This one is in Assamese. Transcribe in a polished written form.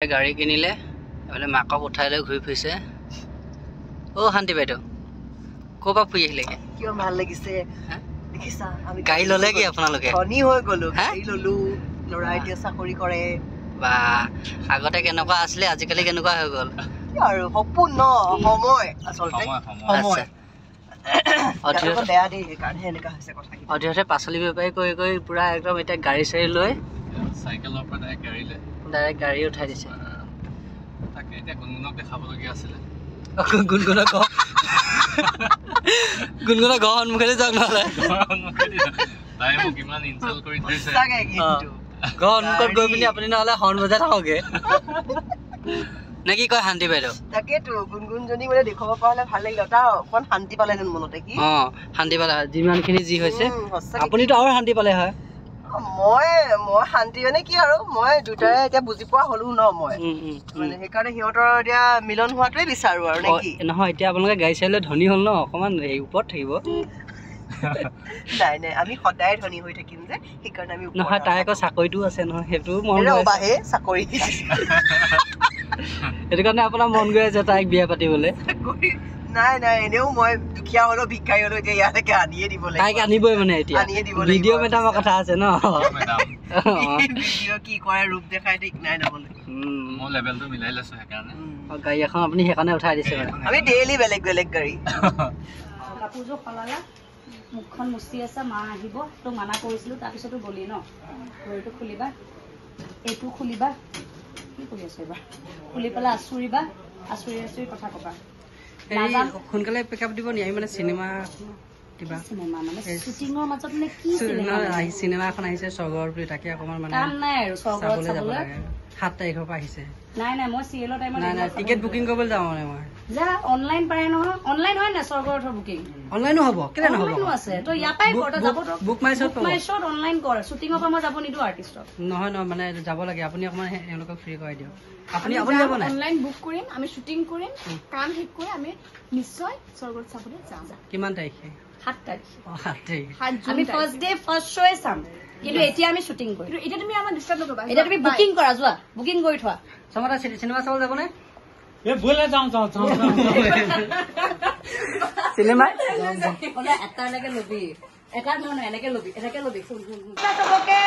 গাড়ী কিনিলে এফালে মাকক উঠাই লৈ ঘূৰি ফুৰিছে। অ' শান্তি বাইদেউ ক'ৰ পৰা ফুৰি আহিলে? কিয় ভাল লাগিছে দেখিছা? আমি গাড়ী ল'লে কি আপোনালোকে? ধনী হৈ গ'লো, গাড়ী ল'লো, ল'ৰা এতিয়া চাকৰি কৰে। বা আগতে কেনেকুৱা আছিলে আজিকালি কেনেকুৱা হৈ গ'ল? আৰু সপোন ন, সময় আচলতে সময় বেয়া দেই, সেইকাৰণে এনেকুৱা হৈছে কথা। অধিকতে পাচলি বেপাৰী কৰি কৰি পুৰা একদম এতিয়া গাড়ী চাড়ী লৈ চাইকেলৰ পৰা ডাইৰেক্ট গাড়ী উঠাই দিছে। তাকে এতিয়া গুণগুণক দেখাবলগীয়া আছিলে। গুণগুণৰ ঘৰ সন্মুখেদি যাওক নহ'লে। তাই মোক ইমান ইনচাল্ট কৰি থৈছে। ঘৰ সন্মুখত গৈ পিনি আপুনি নহ'লে হৰ্ণ বজাই থাকোগে নে কি কয় শান্তি বাইদেউ? তাকেতো গুণগুণজনী মানে দেখুৱাব পৰা হ'লে ভাল লাগিলে, তাৰ অকণ শান্তি পালেহেঁতেন মনতে। কি শান্তি পালে যিমানখিনি যি হৈছে আপুনিতো আৰু শান্তি পালে হয়। মই শান্তি মানে কি আৰু মই দুটাৰে এতিয়া বুজি পোৱা হলো ন, মই মানে সেইকাৰণে সিহঁতৰ এতিয়া মিলন হোৱাটোৱে বিচাৰো আৰু নে কি? নহয় এতিয়া আপোনালোকে গাড়ী চাড়ী লৈ ধনী হ'ল ন, অকণমান হেৰি ওপৰত থাকিব। নাই নাই, আমি সদায় ধনী হৈ থাকিম যে, সেইকাৰণে আমি নহয়। তাই আকৌ চাকৰিটো আছে নহয়, সেইটো মন চাকৰি সেইটো কাৰণে আপোনাৰ মন গৈ আছে তাইক বিয়া পাতিবলৈ। নাই নাই, এনেও মই দুখীয়া হলেও ভিক্ষাৰী হলেও এতিয়া ইয়ালৈকে আনিয়ে দিব লাগিব। তাইক আনিবই মানে এতিয়া ভিডিঅ' মেডামৰ কথা আছে ন। ভিডিঅ' কি কৰে ৰূপ দেখাই ঠিক নাই নহ'লে। মই লেভেলটো মিলাই লৈছো সেইকাৰণে। গাড়ী এখন আপুনি সেইকাৰণে উঠাই দিছে মানে। আমি ডেইলি বেলেগ বেলেগ গাড়ী। কাপোৰযোৰ সলালা, মুখখন মুচি আছে, মা আহিব, তোক মানা কৰিছিলো, তাৰপিছতো গলি ন। ঘড়ীটো খুলিবা, এইটো খুলিবা, কি কৰি আছো এইবাৰ, খুলি পেলাই আচুৰিবা, আচুৰি আচুৰি কথা কবা। সোনকালে পেকআপ দিব নি? আমি মানে চিনেমা কিবা চিনেমা মানে শ্বুটিঙৰ মাজত মানে কি চিনেমা এখন আহিছে স্বৰ্গৰ বুলি, তাকে অকণমান মানে কাম নাই আৰু স্বৰ্গত চাবলৈ। 7 তাৰিখৰ পৰা আহিছে। নাই নাই, মই চিৰিয়েলৰ টাইমত নাই টিকেট বুকিং কৰিবলৈ যাওঁ মানে মই। যা অনলাইন পাৰে নহয়, অনলাইন হয় নাই স্বৰ্গৰথৰ বুকিং? অনলাইনো হ'ব, কেলে নহ'ব? আছে তো ইয়াৰ পৰাই কৰ, তই যাব বুক মাই শ্বট অনলাইন কৰ। শ্বুটিঙৰ পৰা মই যাব নিদিওঁ আৰ্টিষ্টক। নহয় মানে যাব লাগে, আপুনি অকণমান তেওঁলোকক ফ্ৰী কৰাই দিয়ক। আপুনি যাব নাই? অনলাইন বুক কৰিম, আমি শ্বুটিং কৰিম, কাম শেষ কৰি আমি নিশ্চয় স্বৰ্গত চাবলৈ যাম। কিমান তাৰিখে? 7 তাৰিখ। 7 তাৰিখ আমি ফাৰ্ষ্ট ডে ফাৰ্ষ্ট শ্ব' চাম, কিন্তু এতিয়া আমি শ্বুটিং কৰিম। এতিয়া তুমি আমাৰ ডিষ্টাৰ্ব নকৰিবা, এতিয়া তুমি বুকিং কৰা, যোৱা বুকিং কৰি থোৱা। চমতা চিনেমা চাবলৈ যাব নে? চিনেমা এটালৈকে লবি, এটা নহয় এনেকে লবি, এনেকে লবি। চবকে